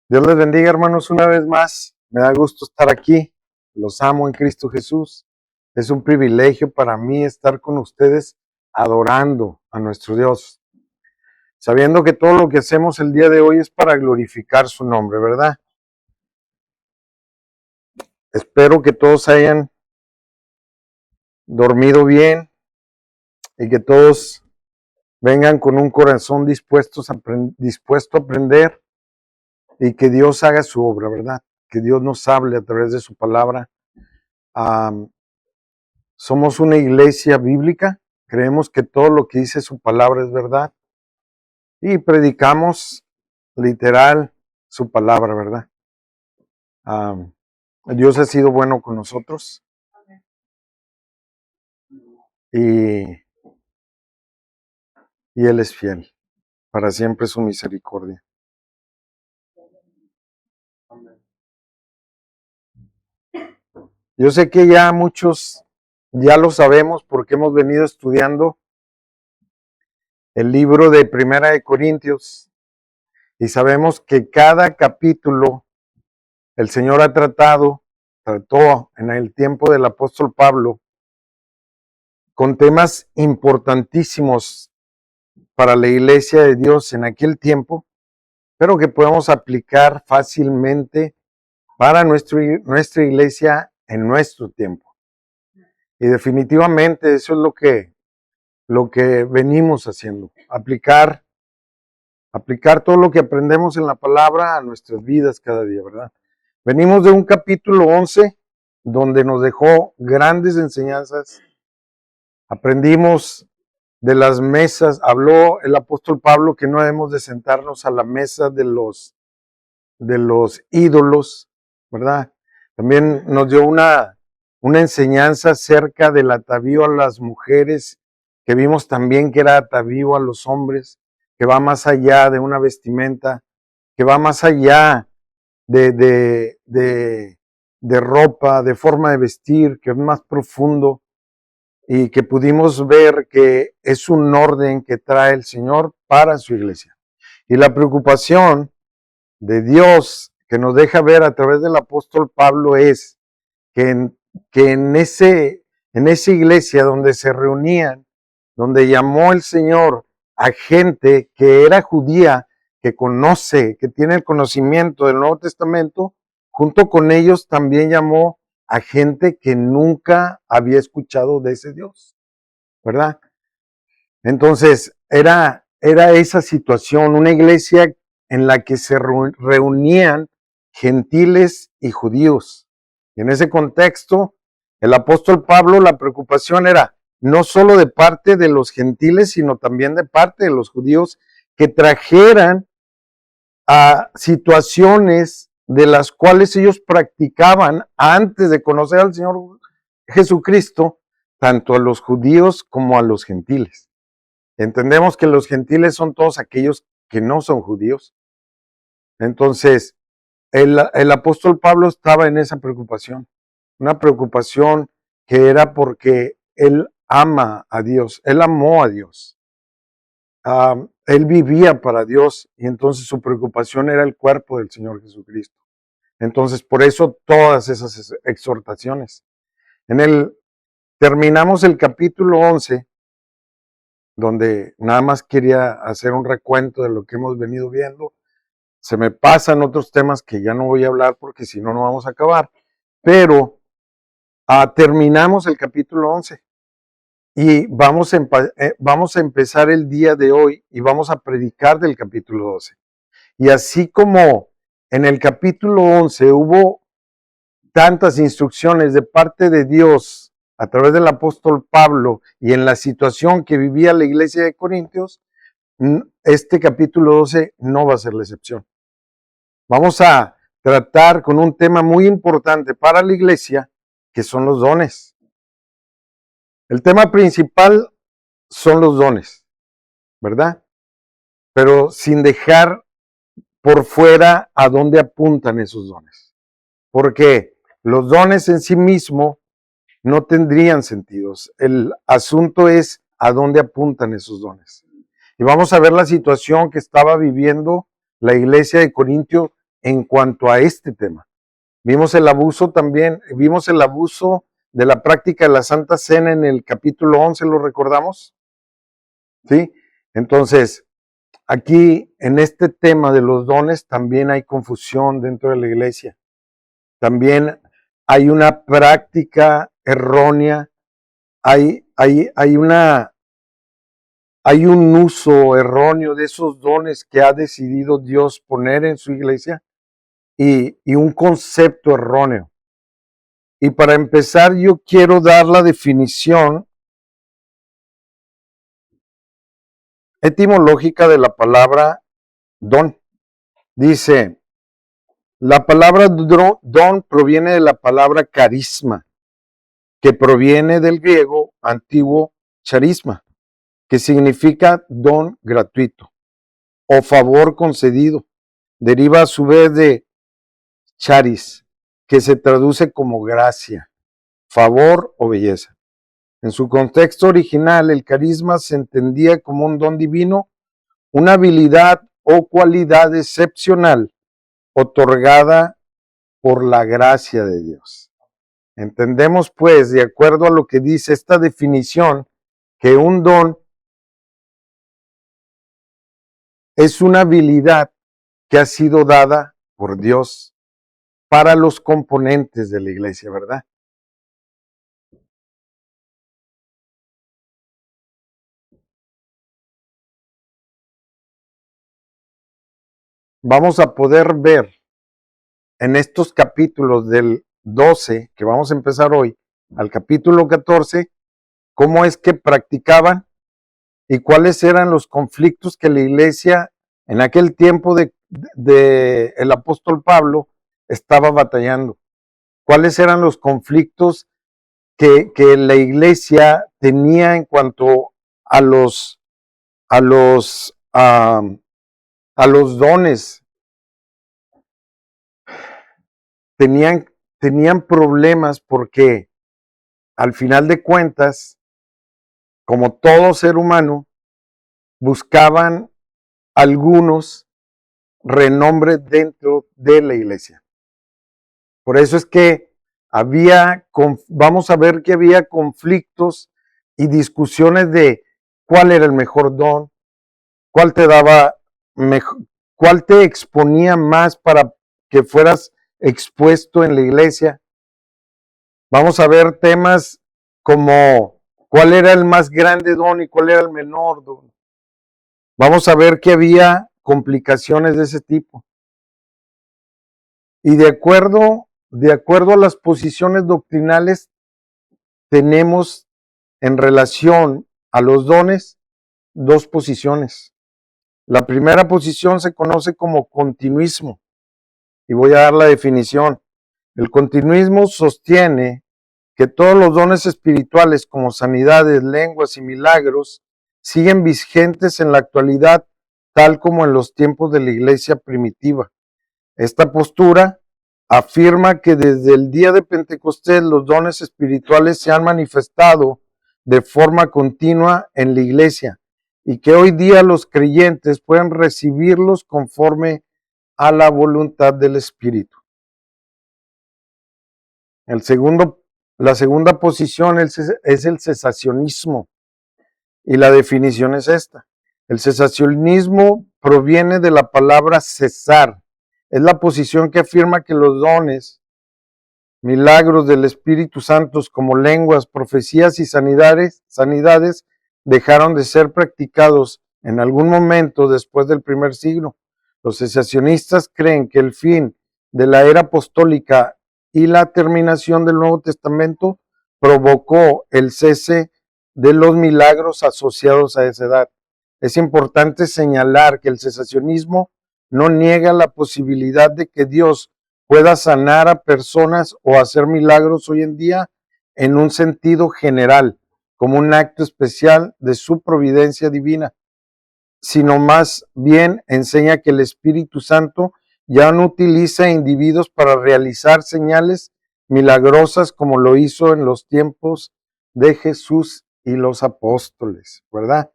Dios les bendiga, hermanos, una vez más. Me da gusto estar aquí. Los amo en Cristo Jesús. Es un privilegio para mí estar con ustedes adorando a nuestro Dios, sabiendo que todo lo que hacemos el día de hoy es para glorificar su nombre, ¿verdad? Espero que todos hayan dormido bien y que todos vengan con un corazón dispuesto a aprender y que Dios haga su obra, ¿verdad? Que Dios nos hable a través de su palabra. Somos una iglesia bíblica, creemos que todo lo que dice su palabra es verdad y predicamos literal su palabra, ¿verdad? Dios ha sido bueno con nosotros y Él es fiel, para siempre su misericordia. Yo sé que ya muchos ya lo sabemos porque hemos venido estudiando el libro de Primera de Corintios y sabemos que cada capítulo el Señor trató en el tiempo del apóstol Pablo con temas importantísimos para la iglesia de Dios en aquel tiempo, pero que podemos aplicar fácilmente para nuestra iglesia en nuestro tiempo. Y definitivamente eso es lo que venimos haciendo, aplicar todo lo que aprendemos en la palabra a nuestras vidas cada día, ¿verdad? Venimos de un capítulo 11 donde nos dejó grandes enseñanzas. Aprendimos de las mesas, habló el apóstol Pablo que no debemos de sentarnos a la mesa de los ídolos, ¿verdad? También nos dio una enseñanza acerca del atavío a las mujeres, que vimos también que era atavío a los hombres, que va más allá de una vestimenta, que va más allá de ropa, de forma de vestir, que es más profundo y que pudimos ver que es un orden que trae el Señor para su iglesia. Y la preocupación de Dios que nos deja ver a través del apóstol Pablo es que en esa iglesia donde se reunían, donde llamó el Señor a gente que era judía, que conoce, que tiene el conocimiento del Nuevo Testamento, junto con ellos también llamó a gente que nunca había escuchado de ese Dios, ¿verdad? Entonces, era esa situación, una iglesia en la que se reunían gentiles y judíos. Y en ese contexto, el apóstol Pablo, la preocupación era no solo de parte de los gentiles, sino también de parte de los judíos que trajeran a situaciones de las cuales ellos practicaban antes de conocer al Señor Jesucristo, tanto a los judíos como a los gentiles. Entendemos que los gentiles son todos aquellos que no son judíos. Entonces, el apóstol Pablo estaba en esa preocupación, una preocupación que era porque él ama a Dios, él amó a Dios. Él vivía para Dios y entonces su preocupación era el cuerpo del Señor Jesucristo. Entonces, por eso todas esas exhortaciones. Terminamos el capítulo 11, donde nada más quería hacer un recuento de lo que hemos venido viendo. Se me pasan otros temas que ya no voy a hablar porque si no, no vamos a acabar. Pero terminamos el capítulo 11 y vamos a empezar el día de hoy y vamos a predicar del capítulo 12. Y así como en el capítulo 11 hubo tantas instrucciones de parte de Dios a través del apóstol Pablo y en la situación que vivía la iglesia de Corintios, este capítulo 12 no va a ser la excepción. Vamos a tratar con un tema muy importante para la iglesia, que son los dones. El tema principal son los dones, ¿verdad? Pero sin dejar por fuera a dónde apuntan esos dones. Porque los dones en sí mismos no tendrían sentidos. El asunto es a dónde apuntan esos dones. Y vamos a ver la situación que estaba viviendo la iglesia de Corintio en cuanto a este tema. Vimos el abuso también, vimos el abuso de la práctica de la Santa Cena en el capítulo 11, ¿lo recordamos? ¿Sí? Entonces, aquí en este tema de los dones también hay confusión dentro de la iglesia. También hay una práctica errónea, hay un uso erróneo de esos dones que ha decidido Dios poner en su iglesia y un concepto erróneo. Y para empezar, yo quiero dar la definición etimológica de la palabra don. Dice, la palabra don proviene de la palabra carisma, que proviene del griego antiguo charisma, que significa don gratuito o favor concedido. Deriva a su vez de charis, que se traduce como gracia, favor o belleza. En su contexto original, el carisma se entendía como un don divino, una habilidad o cualidad excepcional otorgada por la gracia de Dios. Entendemos, pues, de acuerdo a lo que dice esta definición, que un don es una habilidad que ha sido dada por Dios para los componentes de la iglesia, ¿verdad? Vamos a poder ver en estos capítulos del 12, que vamos a empezar hoy, al capítulo 14, cómo es que practicaban y cuáles eran los conflictos que la iglesia en aquel tiempo de el apóstol Pablo estaba batallando. Cuáles eran los conflictos que la iglesia tenía en cuanto a a los dones. Tenían problemas porque al final de cuentas, como todo ser humano, buscaban algunos renombre dentro de la iglesia. Por eso es que vamos a ver que había conflictos y discusiones de cuál era el mejor don, cuál te daba mejor, cuál te exponía más para que fueras expuesto en la iglesia. Vamos a ver temas como cuál era el más grande don y cuál era el menor don. Vamos a ver que había complicaciones de ese tipo. Y de acuerdo a las posiciones doctrinales, tenemos en relación a los dones dos posiciones. La primera posición se conoce como continuismo, y voy a dar la definición. El continuismo sostiene que todos los dones espirituales como sanidades, lenguas y milagros siguen vigentes en la actualidad, tal como en los tiempos de la iglesia primitiva. Esta postura afirma que desde el día de Pentecostés los dones espirituales se han manifestado de forma continua en la iglesia y que hoy día los creyentes pueden recibirlos conforme a la voluntad del Espíritu. La segunda posición es el cesacionismo, y la definición es esta. El cesacionismo proviene de la palabra cesar. Es la posición que afirma que los dones, milagros del Espíritu Santo como lenguas, profecías y sanidades dejaron de ser practicados en algún momento después del primer siglo. Los cesacionistas creen que el fin de la era apostólica y la terminación del Nuevo Testamento provocó el cese de los milagros asociados a esa edad. Es importante señalar que el cesacionismo no niega la posibilidad de que Dios pueda sanar a personas o hacer milagros hoy en día en un sentido general, como un acto especial de su providencia divina, sino más bien enseña que el Espíritu Santo ya no utiliza individuos para realizar señales milagrosas como lo hizo en los tiempos de Jesús y los apóstoles, ¿verdad?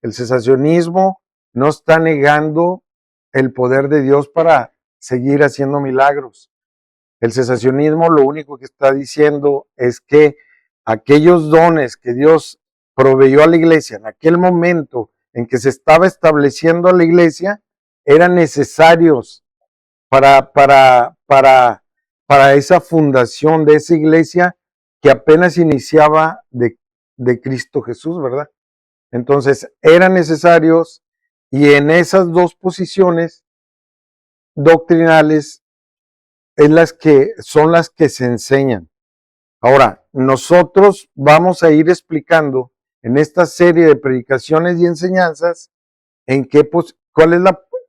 El cesacionismo no está negando el poder de Dios para seguir haciendo milagros. El cesacionismo lo único que está diciendo es que aquellos dones que Dios proveyó a la iglesia en aquel momento en que se estaba estableciendo a la iglesia eran necesarios para esa fundación de esa iglesia que apenas iniciaba de Cristo Jesús, ¿verdad? Entonces eran necesarios y en esas dos posiciones doctrinales son las que se enseñan. Ahora, nosotros vamos a ir explicando en esta serie de predicaciones y enseñanzas en qué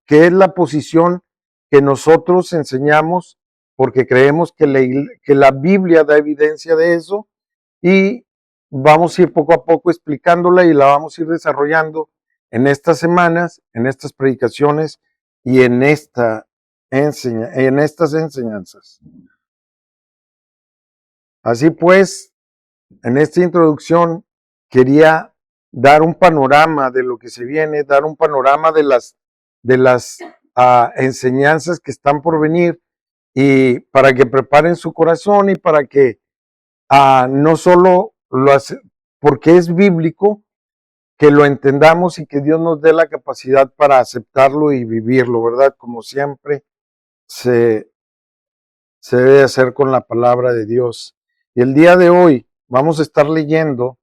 es la posición que nosotros enseñamos, porque creemos que la Biblia da evidencia de eso y vamos a ir poco a poco explicándola y la vamos a ir desarrollando en estas semanas, en estas predicaciones y en estas enseñanzas. Así pues, en esta introducción quería dar un panorama de lo que se viene, dar un panorama de las enseñanzas que están por venir y para que preparen su corazón y para que no solo porque es bíblico, que lo entendamos y que Dios nos dé la capacidad para aceptarlo y vivirlo, ¿verdad? Como siempre se debe hacer con la palabra de Dios. Y el día de hoy vamos a estar leyendo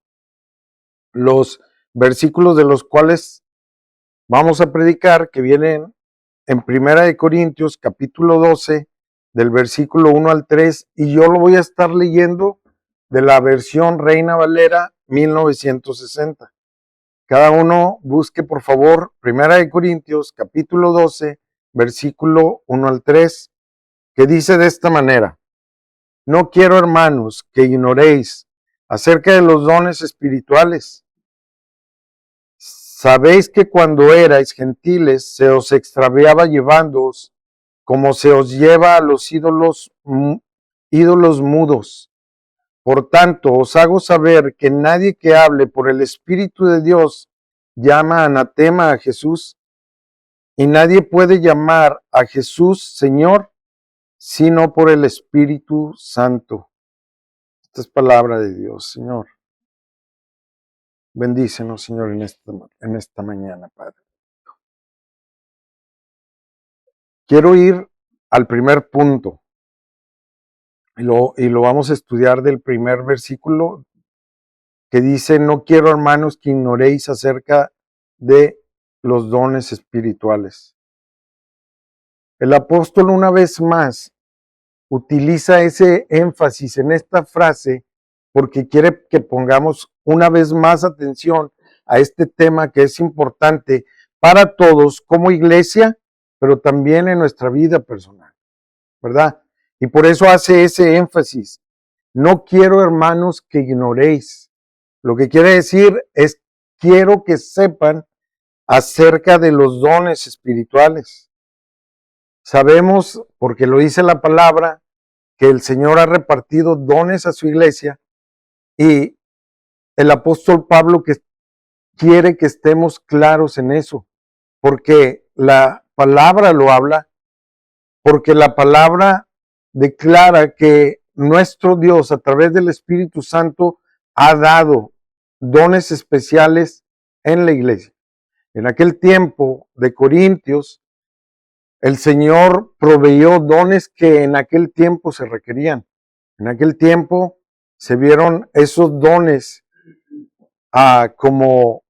los versículos de los cuales vamos a predicar, que vienen en Primera de Corintios, capítulo 12, del versículo 1 al 3, y yo lo voy a estar leyendo de la versión Reina Valera 1960. Cada uno busque, por favor, Primera de Corintios, capítulo 12, versículo 1 al 3, que dice de esta manera: No quiero, hermanos, que ignoréis acerca de los dones espirituales. Sabéis que cuando erais gentiles se os extraviaba llevándoos como se os lleva a los ídolos mudos. Por tanto, os hago saber que nadie que hable por el Espíritu de Dios llama anatema a Jesús, y nadie puede llamar a Jesús Señor sino por el Espíritu Santo. Esta es palabra de Dios, Señor. Bendícenos, Señor, en esta mañana, Padre. Quiero ir al primer punto y lo vamos a estudiar del primer versículo que dice: No quiero, hermanos, que ignoréis acerca de los dones espirituales. El apóstol una vez más utiliza ese énfasis en esta frase porque quiere que pongamos una vez más atención a este tema que es importante para todos como iglesia, pero también en nuestra vida personal, ¿verdad? Y por eso hace ese énfasis. No quiero, hermanos, que ignoréis. Lo que quiere decir es, quiero que sepan acerca de los dones espirituales. Sabemos, porque lo dice la palabra, que el Señor ha repartido dones a su iglesia y el apóstol Pablo que quiere que estemos claros en eso, porque la palabra lo habla, porque la palabra declara que nuestro Dios a través del Espíritu Santo ha dado dones especiales en la iglesia. En aquel tiempo de Corintios, el Señor proveyó dones que en aquel tiempo se requerían. En aquel tiempo se vieron esos dones como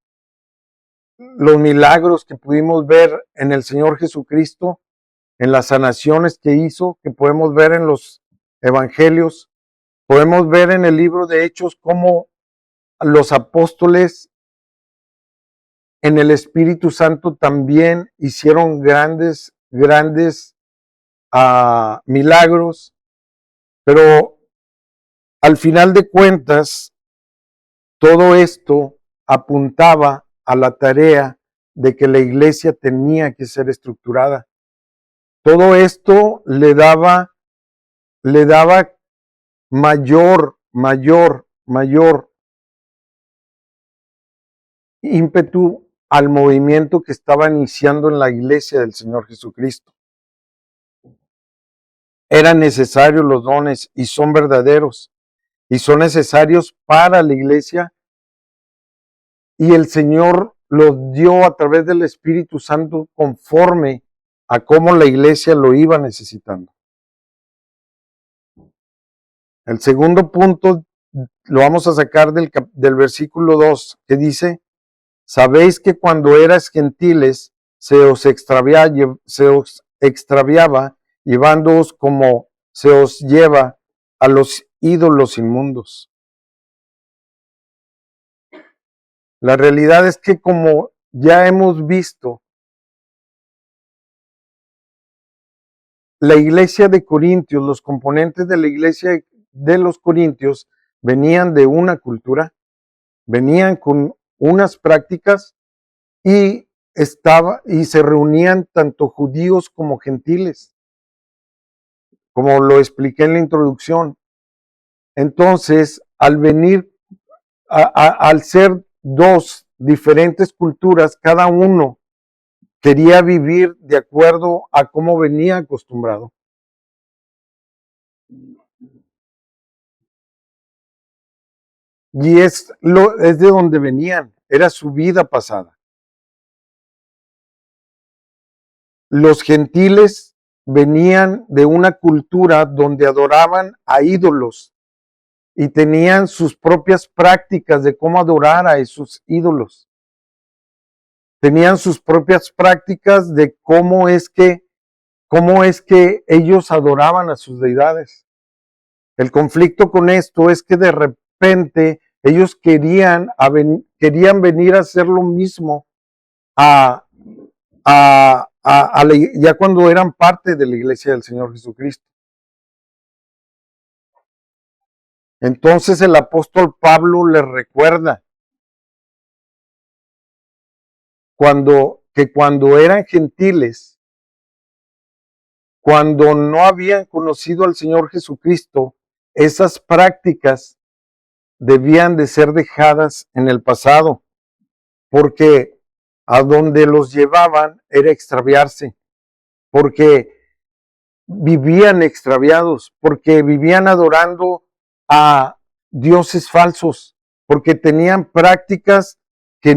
los milagros que pudimos ver en el Señor Jesucristo, en las sanaciones que hizo, que podemos ver en los evangelios. Podemos ver en el libro de Hechos cómo los apóstoles en el Espíritu Santo también hicieron grandes milagros, pero al final de cuentas, todo esto apuntaba a la tarea de que la iglesia tenía que ser estructurada. Todo esto le daba mayor ímpetu al movimiento que estaba iniciando en la iglesia del Señor Jesucristo. eran necesarios los dones y son verdaderos y son necesarios para la iglesia, y el Señor los dio a través del Espíritu Santo conforme a cómo la iglesia lo iba necesitando. El segundo punto lo vamos a sacar del versículo 2, que dice: sabéis que cuando eras gentiles se os extraviaba llevándoos como se os lleva a los ídolos inmundos. La realidad es que, como ya hemos visto, la iglesia de Corintios, los componentes de la iglesia de los Corintios venían de una cultura, venían con unas prácticas y se reunían tanto judíos como gentiles, como lo expliqué en la introducción. Entonces, al venir, al ser dos diferentes culturas, cada uno quería vivir de acuerdo a cómo venía acostumbrado. Y es de donde venían, era su vida pasada. Los gentiles venían de una cultura donde adoraban a ídolos y tenían sus propias prácticas de cómo adorar a esos ídolos. Tenían sus propias prácticas de cómo es que ellos adoraban a sus deidades. El conflicto con esto es que de repente ellos querían venir a hacer lo mismo ya cuando eran parte de la iglesia del Señor Jesucristo. Entonces el apóstol Pablo les recuerda que cuando eran gentiles, cuando no habían conocido al Señor Jesucristo, esas prácticas debían de ser dejadas en el pasado, porque a donde los llevaban era extraviarse, porque vivían extraviados, porque vivían adorando a dioses falsos, porque tenían prácticas que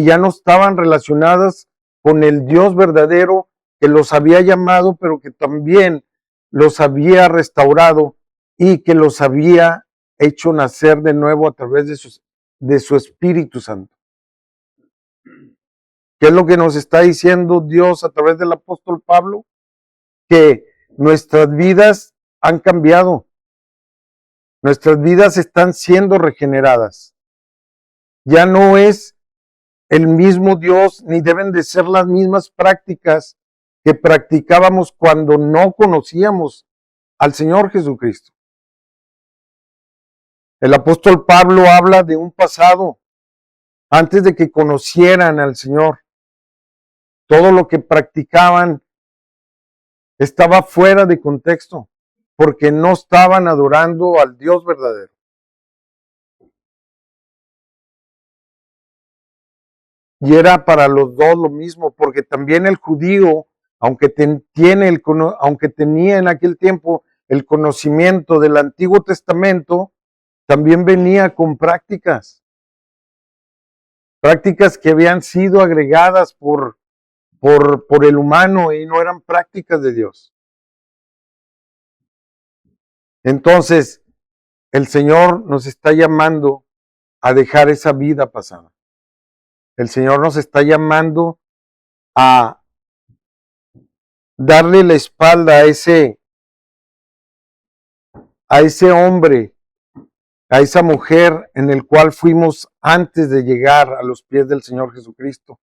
ya no estaban relacionadas con el Dios verdadero que los había llamado, pero que también los había restaurado y que los había hecho nacer de nuevo a través de su Espíritu Santo. ¿Qué es lo que nos está diciendo Dios a través del apóstol Pablo? Que nuestras vidas han cambiado, nuestras vidas están siendo regeneradas. Ya no es el mismo Dios, ni deben de ser las mismas prácticas que practicábamos cuando no conocíamos al Señor Jesucristo. El apóstol Pablo habla de un pasado antes de que conocieran al Señor. Todo lo que practicaban estaba fuera de contexto, porque no estaban adorando al Dios verdadero. Y era para los dos lo mismo, porque también el judío, aunque tenía en aquel tiempo el conocimiento del Antiguo Testamento, también venía con prácticas que habían sido agregadas por el humano y no eran prácticas de Dios. Entonces, el Señor nos está llamando a dejar esa vida pasada. El Señor nos está llamando a darle la espalda a ese hombre, a esa mujer en el cual fuimos antes de llegar a los pies del Señor Jesucristo.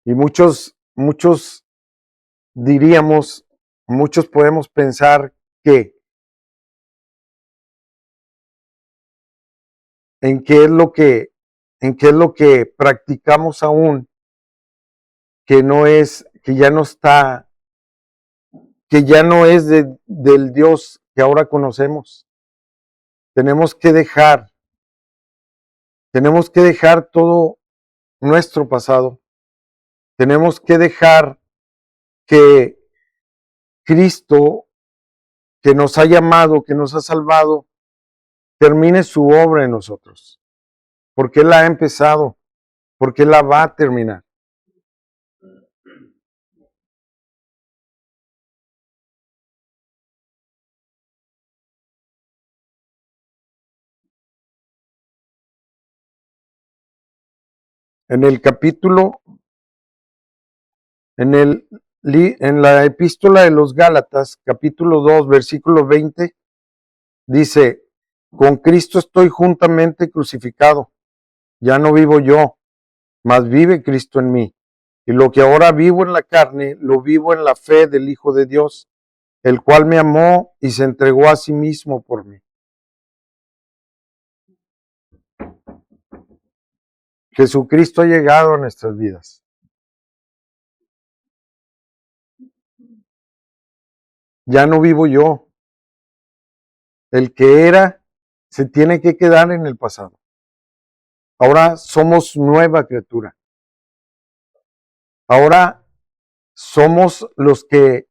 Y muchos diríamos, muchos podemos pensar que en qué es lo que practicamos aún, que ya no es del Dios que ahora conocemos. Tenemos que dejar Tenemos que dejar todo nuestro pasado. Tenemos que dejar que Cristo, que nos ha llamado, que nos ha salvado, termine su obra en nosotros. Porque Él la ha empezado, porque Él la va a terminar. En el capítulo, en la epístola de los Gálatas, capítulo 2, versículo 20, dice, con Cristo estoy juntamente crucificado, ya no vivo yo, mas vive Cristo en mí. Y lo que ahora vivo en la carne, lo vivo en la fe del Hijo de Dios, el cual me amó y se entregó a sí mismo por mí. Jesucristo ha llegado a nuestras vidas. Ya no vivo yo. El que era se tiene que quedar en el pasado. Ahora somos nueva criatura. Ahora somos los que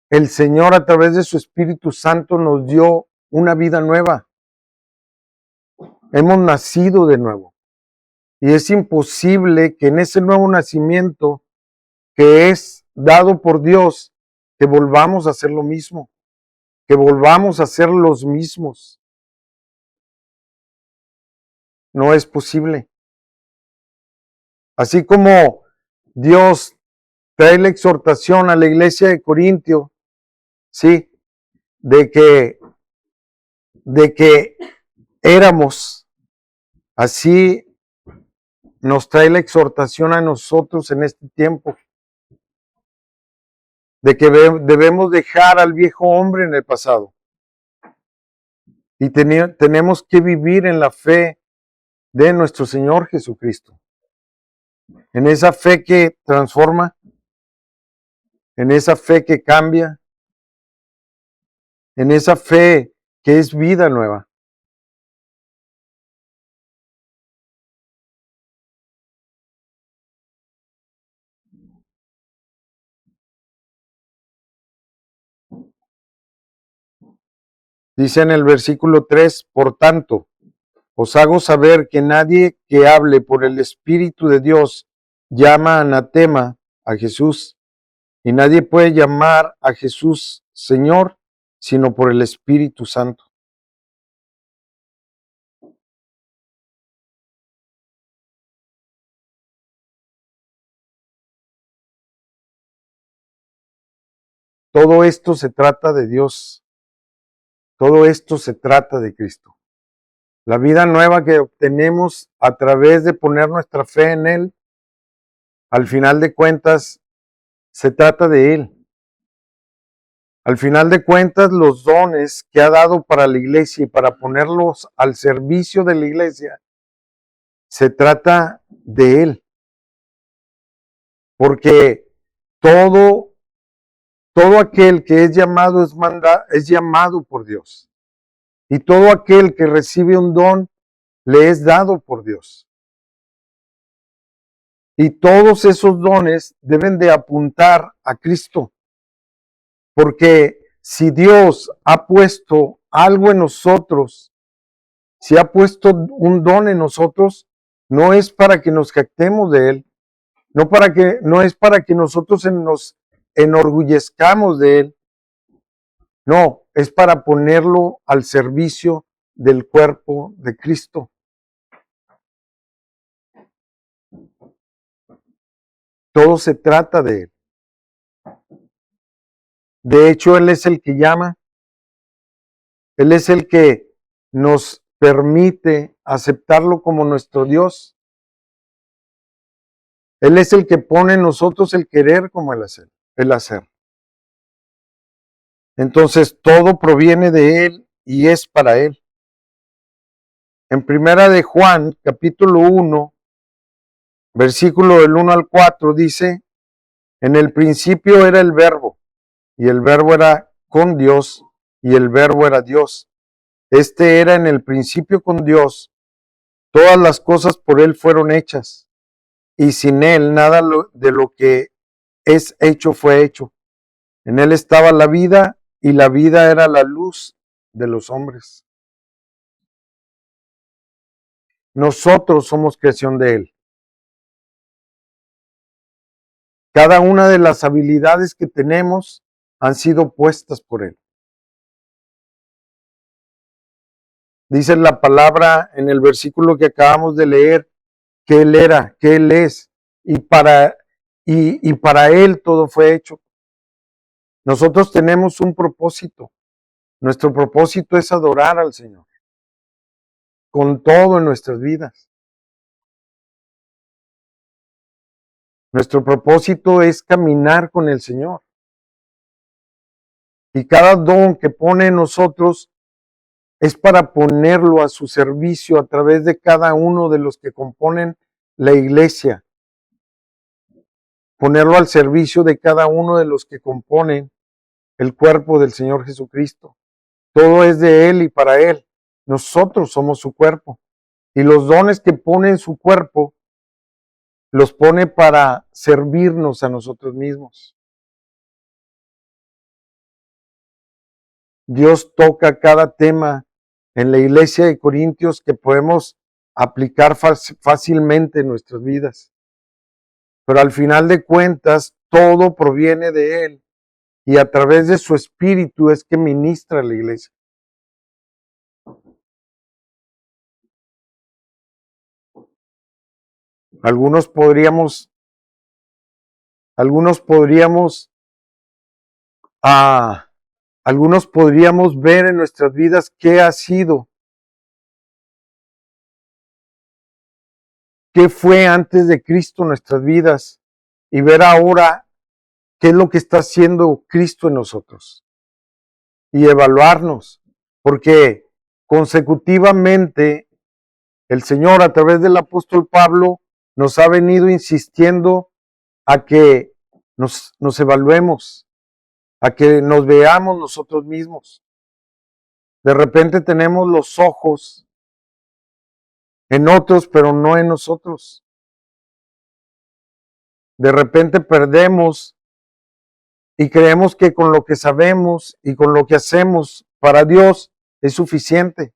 el Señor a través de su Espíritu Santo nos dio una vida nueva. Hemos nacido de nuevo. Y es imposible que en ese nuevo nacimiento que es dado por Dios, que volvamos a hacer lo mismo, que volvamos a ser los mismos. No es posible. Así como Dios trae la exhortación a la iglesia de Corintio, ¿sí? De que éramos, así nos trae la exhortación a nosotros en este tiempo, de que debemos dejar al viejo hombre en el pasado y tenemos que vivir en la fe de nuestro Señor Jesucristo, en esa fe que transforma, en esa fe que cambia, en esa fe que es vida nueva. Dice en el versículo 3, por tanto, os hago saber que nadie que hable por el Espíritu de Dios llama anatema a Jesús, y nadie puede llamar a Jesús Señor, sino por el Espíritu Santo. Todo esto se trata de Dios. Todo esto se trata de Cristo. La vida nueva que obtenemos a través de poner nuestra fe en Él, al final de cuentas, se trata de Él. Al final de cuentas, los dones que ha dado para la iglesia y para ponerlos al servicio de la iglesia, se trata de Él. Porque todo aquel que es llamado es llamado por Dios. Y todo aquel que recibe un don le es dado por Dios. Y todos esos dones deben de apuntar a Cristo. Porque si Dios ha puesto algo en nosotros, si ha puesto un don en nosotros, no es para que nos jactemos de Él, no es para que nosotros nos enorgullezcamos de Él, no, es para ponerlo al servicio del cuerpo de Cristo. Todo se trata de Él. De hecho, Él es el que llama, Él es el que nos permite aceptarlo como nuestro Dios. Él es el que pone en nosotros el querer como el hacer. Entonces, todo proviene de Él y es para Él. En primera de Juan, capítulo 1, versículo del 1 al 4, dice, en el principio era el verbo, y el verbo era con Dios, y el verbo era Dios. Este era en el principio con Dios. Todas las cosas por Él fueron hechas, y sin Él nada de lo que es hecho fue hecho. En Él estaba la vida, y la vida era la luz de los hombres. Nosotros somos creación de Él. Cada una de las habilidades que tenemos han sido puestas por Él. Dice la palabra en el versículo que acabamos de leer, que Él era, que Él es, y para Él todo fue hecho. Nosotros tenemos un propósito. Nuestro propósito es adorar al Señor con todo en nuestras vidas. Nuestro propósito es caminar con el Señor. Y cada don que pone en nosotros es para ponerlo a su servicio a través de cada uno de los que componen la iglesia. Ponerlo al servicio de cada uno de los que componen el cuerpo del Señor Jesucristo. Todo es de Él y para Él. Nosotros somos su cuerpo. Y los dones que pone en su cuerpo, los pone para servirnos a nosotros mismos. Dios toca cada tema en la iglesia de Corintios que podemos aplicar fácilmente en nuestras vidas. Pero al final de cuentas, todo proviene de Él y a través de su Espíritu es que ministra la iglesia. Algunos podríamos ver en nuestras vidas qué ha sido, qué fue antes de Cristo en nuestras vidas y ver ahora qué es lo que está haciendo Cristo en nosotros y evaluarnos, porque consecutivamente el Señor a través del apóstol Pablo nos ha venido insistiendo a que nos evaluemos, a que nos veamos nosotros mismos. De repente tenemos los ojos en otros, pero no en nosotros. De repente perdemos y creemos que con lo que sabemos y con lo que hacemos para Dios es suficiente.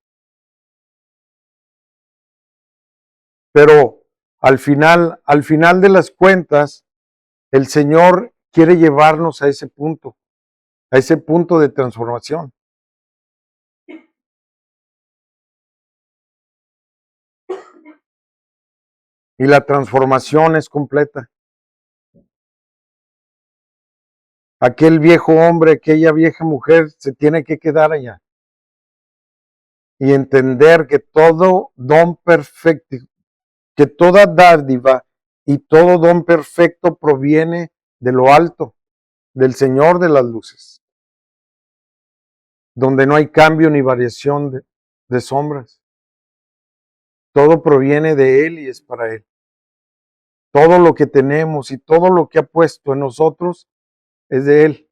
Pero al final de las cuentas, el Señor quiere llevarnos a ese punto de transformación. Y la transformación es completa. Aquel viejo hombre, aquella vieja mujer se tiene que quedar allá. Y entender que todo don perfecto, que toda dádiva y todo don perfecto proviene de lo alto, del Señor de las luces, donde no hay cambio ni variación de sombras. Todo proviene de Él y es para Él. Todo lo que tenemos y todo lo que ha puesto en nosotros es de Él.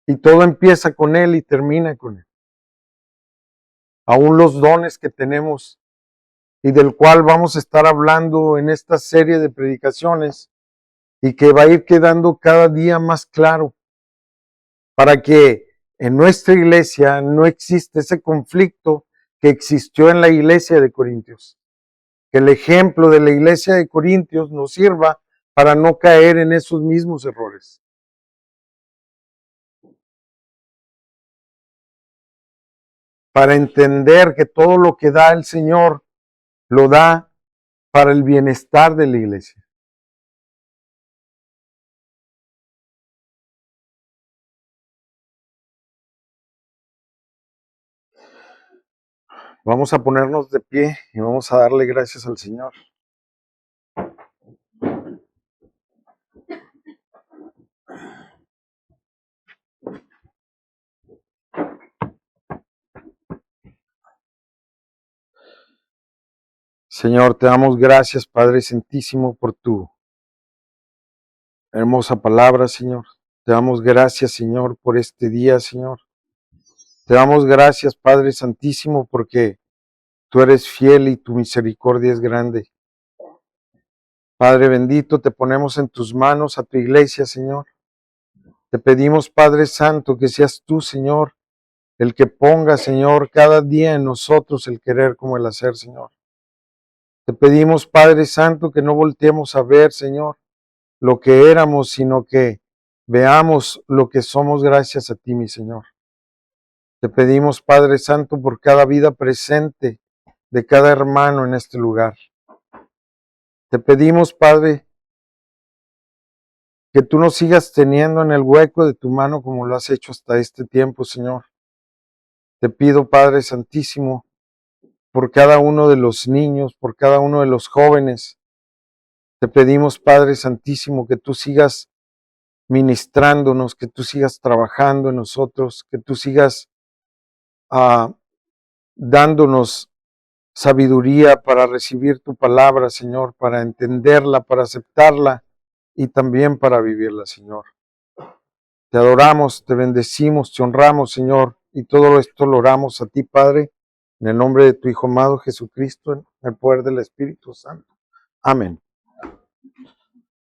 Y todo empieza con Él y termina con Él. Aún los dones que tenemos y del cual vamos a estar hablando en esta serie de predicaciones y que va a ir quedando cada día más claro para que en nuestra iglesia no exista ese conflicto que existió en la iglesia de Corintios. Que el ejemplo de la iglesia de Corintios nos sirva para no caer en esos mismos errores. Para entender que todo lo que da el Señor lo da para el bienestar de la iglesia. Vamos a ponernos de pie y vamos a darle gracias al Señor. Señor, te damos gracias, Padre Santísimo, por tu hermosa palabra, Señor. Te damos gracias, Señor, por este día, Señor. Te damos gracias, Padre Santísimo, porque tú eres fiel y tu misericordia es grande. Padre bendito, te ponemos en tus manos a tu iglesia, Señor. Te pedimos, Padre Santo, que seas tú, Señor, el que ponga, Señor, cada día en nosotros el querer como el hacer, Señor. Te pedimos, Padre Santo, que no volteemos a ver, Señor, lo que éramos, sino que veamos lo que somos gracias a ti, mi Señor. Te pedimos, Padre Santo, por cada vida presente de cada hermano en este lugar. Te pedimos, Padre, que tú nos sigas teniendo en el hueco de tu mano como lo has hecho hasta este tiempo, Señor. Te pido, Padre Santísimo, por cada uno de los niños, por cada uno de los jóvenes. Te pedimos, Padre Santísimo, que tú sigas ministrándonos, que tú sigas trabajando en nosotros, que tú sigas dándonos sabiduría para recibir tu palabra, Señor, para entenderla, para aceptarla y también para vivirla, Señor. Te adoramos, te bendecimos, te honramos, Señor, y todo esto lo oramos a ti, Padre, en el nombre de tu Hijo amado Jesucristo, en el poder del Espíritu Santo. Amén.